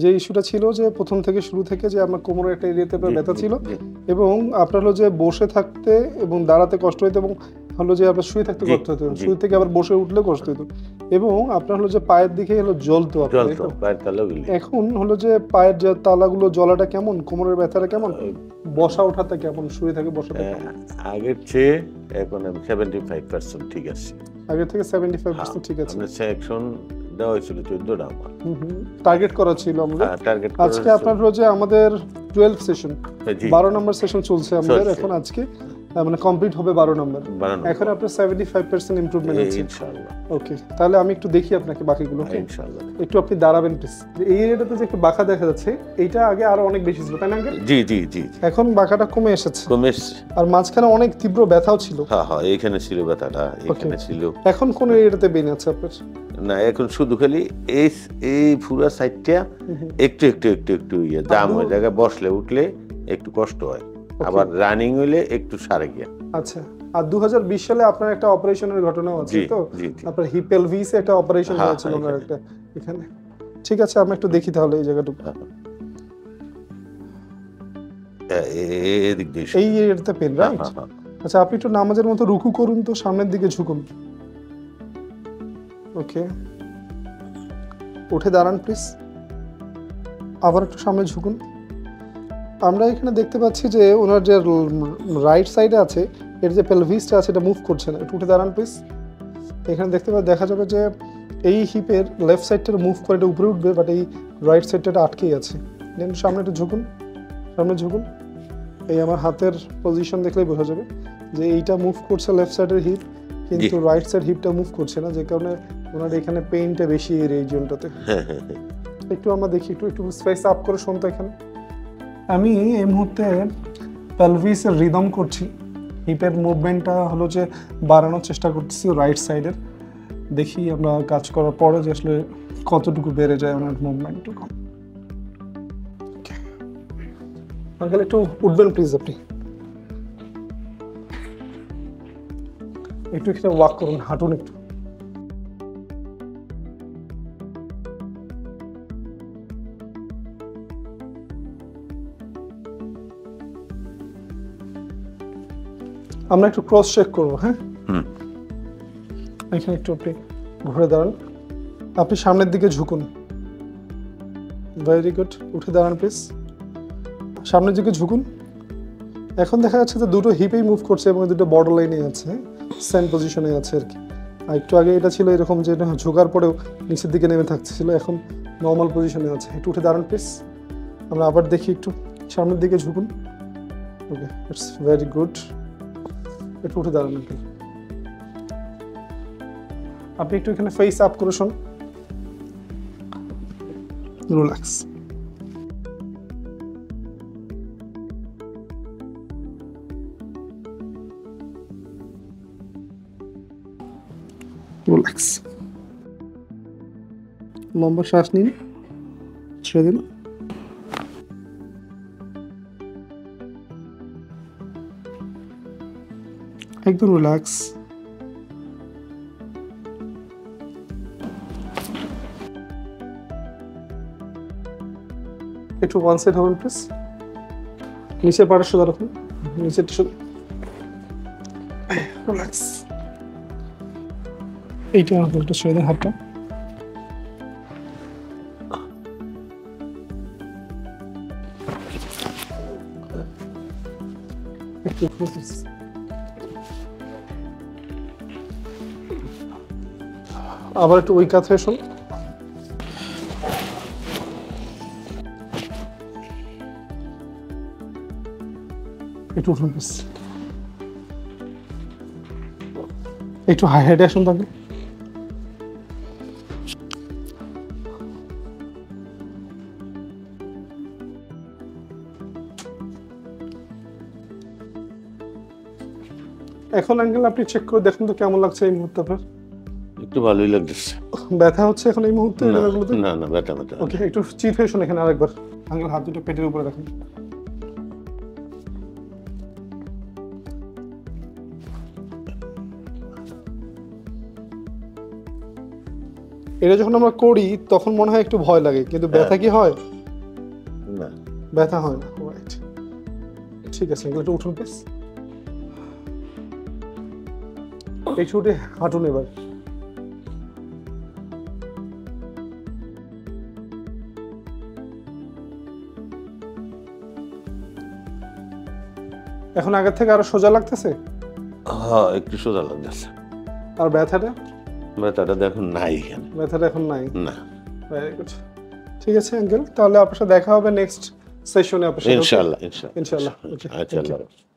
যে ইস্যুটা ছিল যে প্রথম থেকে শুরু থেকে যে আমার কোমরের একটা এরিয়াতে আপনার ব্যথা ছিল এবং আপনার হলো যে বসে থাকতে এবং দাঁড়াতে কষ্ট হতো এবং হলো যে আপনার শুয়ে থাকতে কষ্ট হতো, শুয়ে থেকে আবার বসে উঠলেও কষ্ট হতো এবং আপনার হলো যে পায়ের দিকে হলো জ্বলতো আপনার। এখন হলো যে পায়ের যে তালাগুলো জ্বলাটা কেমন, কোমরের ব্যথাটা কেমন, বসা ওঠাতে কেমন, শুয়ে থেকে বসাতে কেমন? আগের চেয়ে এখন আমি 75% ঠিক আছে। আগের থেকে 75% ঠিক আছে। আমরা সেকশন দেওয়া হয়েছিল 14টা আমার। টার্গেট করা ছিল আমাদের। আজকে আপনার হলো যে আমাদের 12 সেশন, 12 নম্বর সেশন চলছে আমাদের এখন। আজকে মানে কমপ্লিট হবে 12 নম্বর। এখন আপনার 75% ইমপ্রুভমেন্ট আছে ইনশাআল্লাহ। ওকে, তাহলে আমি একটু দেখি আপনাকে বাকিগুলো। ইনশাআল্লাহ একটু আপনি দাঁড়াবেন প্লিজ। এই এরিয়াটাতে যে একটু বাঁকা দেখা যাচ্ছে, এইটা আগে আরো অনেক বেশি ছিল তাই না আঙ্কেল? জি জি জি। এখন বাঁকাটা কমে এসেছে। আর মাঝখানে অনেক তীব্র ব্যথাও ছিল। হ্যাঁ হ্যাঁ, এখানে ছিল ব্যথাটা, এখানে ছিল। এখন কোন এরিয়াটাতে পেইন আছে আপনার? না, এখন শুধু খালি এই পুরো সাইডটা একটু একটু একটু একটু জাম হয়ে জায়গায় বসলে উঠলে একটু কষ্ট হয়, আবার রানিং হইলে একটু সারে গিয়া। আচ্ছা, আর 2020 সালে আপনার একটা অপারেশনের ঘটনাও আছে তো? আপনার হিপ পেলভিসে একটা অপারেশন হয়েছিল ওনার একটা এখানে। ঠিক আছে, আমরা একটু দেখি তাহলে এই জায়গাটুকু। এই এরিয়াতে পেন, রাইট? আচ্ছা, আপনি একটু নামাজের মতো রুকু করুন তো, সামনের দিকে ঝুকুন। ওকে, উঠে দাঁড়ান প্লিজ, আবার একটু সামনে ঝুকুন। আমরা এখানে দেখতে পাচ্ছি যে ওনার যে রাইট সাইডে আছে এর যে পেলভিসটা আছে এটা মুভ করছে না। একটু উঠে দাঁড়ান প্লিজ। এখানে দেখা যাবে যে এই হিপের লেফট সাইডটা মুভ করে এটা উপরে উঠবে, বাট এই রাইট সাইডটা আটকেই আছে। দেন সামনে একটু ঝুকুন, সামনে ঝুকুন। এই আমার হাতের পজিশন দেখলেই বোঝা যাবে যে এইটা মুভ করছে লেফট সাইডের হিপ, কিন্তু রাইট সাইড হিপটা মুভ করছে না, যে কারণে ওনার এখানে পেইনটা বেশি এই রিজনটাতে। একটু আমরা দেখি, একটু স্পেস আপ করে শুনতে। এখানে আমি এই মুহূর্তে পেলভিসের রিদম করছি, হিপের মুভমেন্টটা হলো যে বাড়ানোর চেষ্টা করতেছি রাইট সাইডের। দেখি আমরা কাজ করার পরে যে আসলে কতটুকু বেড়ে যায় ওনার মুভমেন্টটুকু। আঙ্কেল একটু উঠবেন প্লিজ, আপনি একটু এখানে ওয়াক করুন, হাঁটুন একটু। আমরা একটু ক্রস চেক করবো। হ্যাঁ, এখানে একটু আপনি ঘুরে দাঁড়ান, আপনি সামনের দিকে ঝুকুন। ভেরি গুড, উঠে দাঁড়ান প্লিজ, সামনের দিকে ঝুকুন। এখন দেখা যাচ্ছে যে দুটো হিপেই মুভ করছে এবং দুটো বর্ডার লাইনে আছে, সেম পজিশনে আছে আর কি। আর একটু আগে এটা ছিল এরকম যে ঝোকার পরেও নিচের দিকে নেমে থাকছিল, এখন নর্মাল পজিশনে আছে। একটু উঠে দাঁড়ান প্লিজ, আমরা আবার দেখি, একটু সামনের দিকে ঝুকুন। ওকে, ইটস ভেরি গুড। একটু উঠে দাঁড়ান। আপনি একটু এখানে ফেস আপ করে শুন, রিল্যাক্স। রিল্যাক্স, লম্বা শ্বাস নিন, ছেড়ে দিন। একদম রিল্যাক্স। একটু ওয়ান সাইড হবেন প্লিজ, নিচের পাটা সোজা রাখুন, নিচেরটা সোজা। রিল্যাক্স। এইটা হাতটা ছেড়ে দেন, হাতটা। একটু আবার একটু ওই কাছে শুন। একটু উঠুন প্লিজ, একটু হাই হেডে আসুন তাকে। এখন আঙ্কেল আপনি চেক করে দেখুন তো কেমন লাগছে এই মুহূর্তে আপনার? একটু ভালোই লাগছে। ব্যথা হচ্ছে এখন এই মুহূর্তে? না না, ব্যথা। ওকে, একটু চিত হয়ে শুন এখানে আরেকবার। আঙ্কেল হাত দুটো পেটের উপরে রাখুন। এটা যখন আমরা করি তখন মনে হয় একটু ভয় লাগে, কিন্তু ব্যথা কি হয়? না, ব্যথা হয় না। রাইট, ঠিক আছে আঙ্কেল, একটু উঠুন প্লিজ। একটু উঠে হাঁটুন এবার। এখন আগের থেকে আরো সোজা লাগতেছে? হ্যাঁ একটু সোজা লাগতেছে। আর ব্যথাটা? ব্যথাটা দেখুন নাই এখানে। ব্যথাটা এখন নাই? না। Very good. ঠিক আছে আঙ্কেল, তাহলে আপনার সাথে দেখা হবে নেক্সট সেশনে আপনার সাথে। ইনশাআল্লাহ ইনশাআল্লাহ। আচ্ছা, আল্লাহ হাফেজ।